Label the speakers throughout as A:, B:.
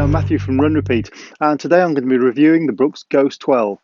A: I'm Matthew from RunRepeat, and today I'm going to be reviewing the Brooks Ghost 12.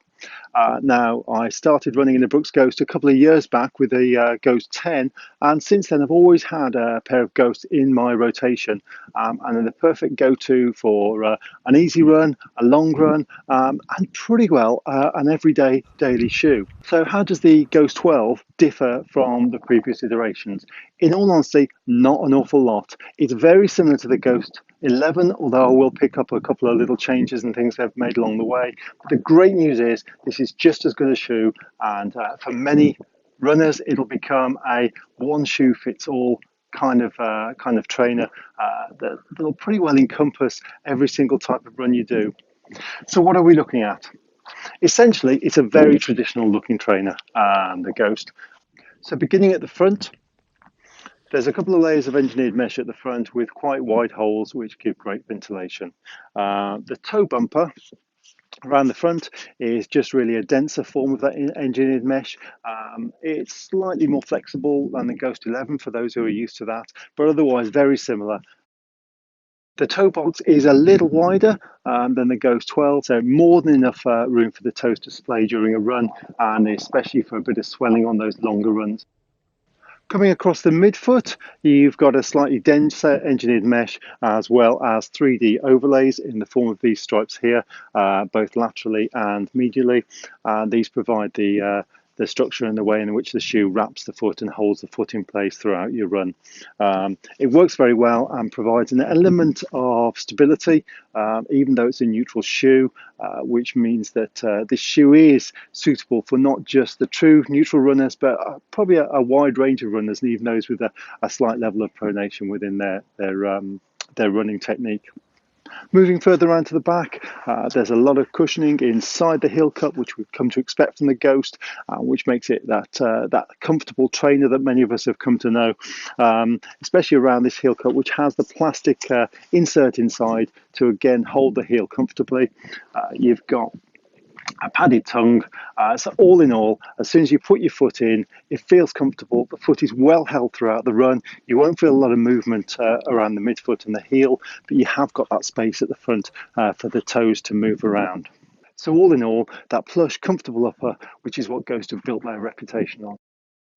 A: Now, I started running in the Brooks Ghost a couple of years back with a Ghost 10, and since then I've always had a pair of Ghosts in my rotation, and they're the perfect go-to for an easy run, a long run, and pretty well an everyday daily shoe. So how does the Ghost 12 differ from the previous iterations? In all honesty, not an awful lot. It's very similar to the Ghost 11, although I will pick up a couple of little changes and things they've made along the way. But the great news is this is just as good a shoe, and for many runners it'll become a one shoe fits all kind of trainer that'll pretty well encompass every single type of run you do. So what are we looking at? Essentially, it's a very traditional looking trainer, the Ghost. So beginning at the front, there's a couple of layers of engineered mesh at the front with quite wide holes which give great ventilation. The toe bumper around the front is just really a denser form of that engineered mesh. It's slightly more flexible than the Ghost 11 for those who are used to that, but otherwise very similar. The toe box is a little wider than the Ghost 12, so more than enough room for the toes to splay during a run, and especially for a bit of swelling on those longer runs. Coming across the midfoot, you've got a slightly denser engineered mesh as well as 3D overlays in the form of these stripes here, both laterally and medially. These provide the structure and the way in which the shoe wraps the foot and holds the foot in place throughout your run. It works very well and provides an element of stability, even though it's a neutral shoe, which means that this shoe is suitable for not just the true neutral runners, but probably a wide range of runners, and even those with a slight level of pronation within their running technique. Moving further around to the back, there's a lot of cushioning inside the heel cup, which we've come to expect from the Ghost, which makes it that comfortable trainer that many of us have come to know, especially around this heel cup, which has the plastic insert inside to again hold the heel comfortably. You've got a padded tongue, so all in all, as soon as you put your foot in, it feels comfortable. The foot is well held throughout the run. You won't feel a lot of movement around the midfoot and the heel, but you have got that space at the front for the toes to move around. So all in all, that plush, comfortable upper, which is what Ghost have built their reputation on.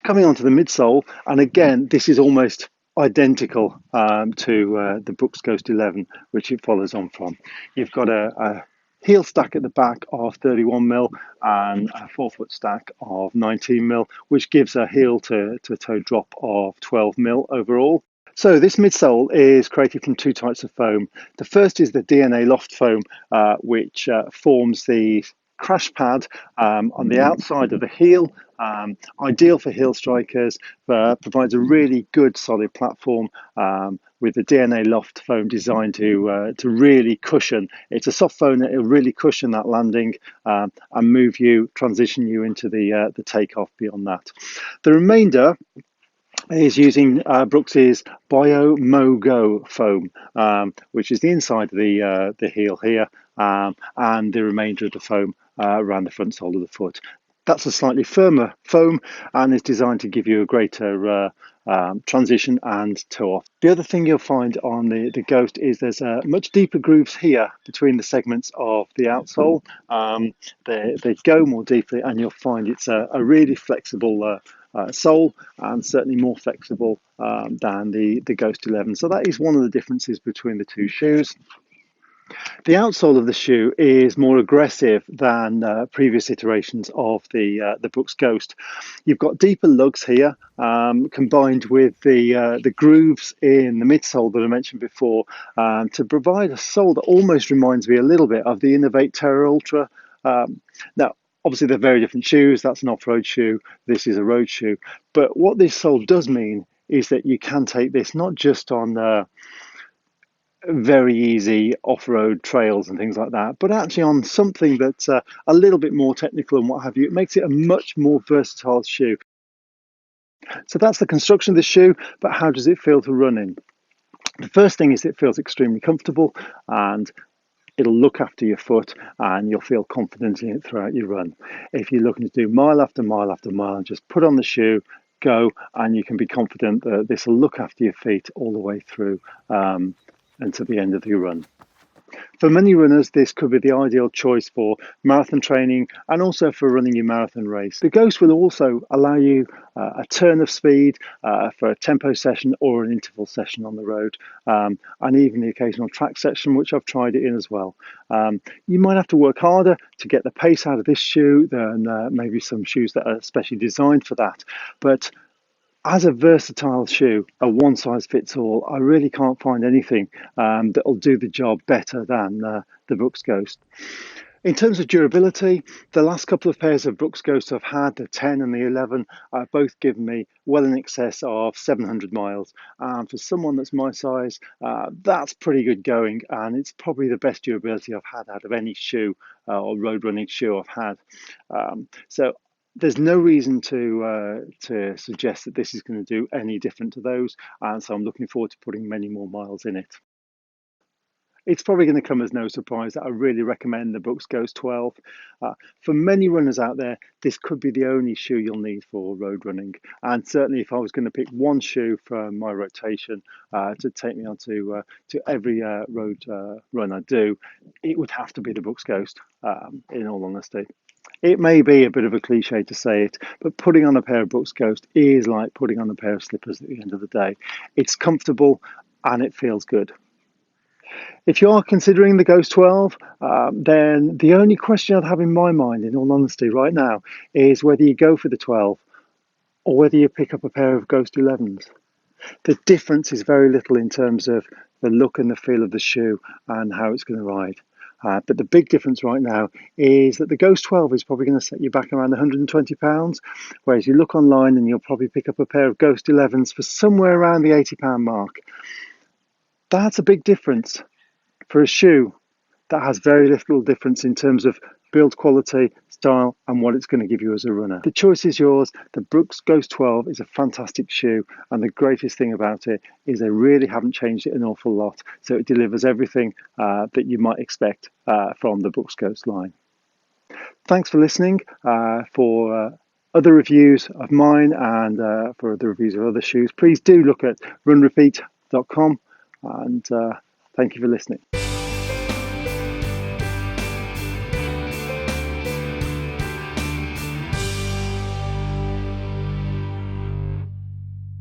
A: Coming on to the midsole, and again, this is almost identical to the Brooks Ghost 11, which it follows on from. You've got a heel stack at the back of 31mm and a 4-foot stack of 19mm, which gives a heel to toe drop of 12mm overall. So this midsole is created from two types of foam. The first is the DNA Loft Foam, which forms the crash pad on the outside of the heel, ideal for heel strikers, provides a really good solid platform with the DNA Loft Foam designed to really cushion. It's a soft foam that will really cushion that landing and transition you into the takeoff beyond that. The remainder is using Brooks's Bio-Mogo foam, which is the inside of the heel here, and the remainder of the foam around the front sole of the foot. That's a slightly firmer foam and is designed to give you a greater transition and toe off. The other thing you'll find on the Ghost is there's much deeper grooves here between the segments of the outsole. They go more deeply, and you'll find it's a really flexible sole, and certainly more flexible than the Ghost 11. So that is one of the differences between the two shoes. The outsole of the shoe is more aggressive than previous iterations of the Brooks Ghost. You've got deeper lugs here, combined with the grooves in the midsole that I mentioned before, to provide a sole that almost reminds me a little bit of the Innovate Terra Ultra. Now, obviously, they're very different shoes. That's an off-road shoe. This is a road shoe. But what this sole does mean is that you can take this not just on very easy off-road trails and things like that, but actually on something that's a little bit more technical and what have you. It makes it a much more versatile shoe. So that's the construction of the shoe, but how does it feel to run in? The first thing is it feels extremely comfortable, and it'll look after your foot, and you'll feel confident in it throughout your run. If you're looking to do mile after mile after mile, just put on the shoe, go, and you can be confident that this will look after your feet all the way through until the end of your run. For many runners, this could be the ideal choice for marathon training and also for running your marathon race. The Ghost will also allow you a turn of speed for a tempo session or an interval session on the road, and even the occasional track section, which I've tried it in as well. You might have to work harder to get the pace out of this shoe than maybe some shoes that are specially designed for that. But as a versatile shoe, a one-size-fits-all, I really can't find anything that will do the job better than the Brooks Ghost. In terms of durability, the last couple of pairs of Brooks Ghosts I've had, the 10 and the 11, have both given me well in excess of 700 miles. And for someone that's my size, that's pretty good going, and it's probably the best durability I've had out of any shoe or road running shoe I've had. So there's no reason to suggest that this is going to do any different to those, and so I'm looking forward to putting many more miles in it. It's probably going to come as no surprise that I really recommend the Brooks Ghost 12. For many runners out there, this could be the only shoe you'll need for road running. And certainly if I was going to pick one shoe from my rotation to take me on to every road run I do, it would have to be the Brooks Ghost, in all honesty. It may be a bit of a cliche to say it, but putting on a pair of Brooks Ghost is like putting on a pair of slippers at the end of the day. It's comfortable and it feels good. If you are considering the Ghost 12, then the only question I'd have in my mind, in all honesty, right now, is whether you go for the 12 or whether you pick up a pair of Ghost 11s. The difference is very little in terms of the look and the feel of the shoe and how it's going to ride. But the big difference right now is that the Ghost 12 is probably going to set you back around £120, whereas you look online and you'll probably pick up a pair of Ghost 11s for somewhere around the £80 mark. That's a big difference for a shoe that has very little difference in terms of build quality, style, and what it's going to give you as a runner. The choice is yours. The Brooks Ghost 12 is a fantastic shoe, and the greatest thing about it is they really haven't changed it an awful lot, so it delivers everything that you might expect from the Brooks Ghost line. Thanks for listening. For other reviews of mine and for other reviews of other shoes, please do look at RunRepeat.com, and thank you for listening.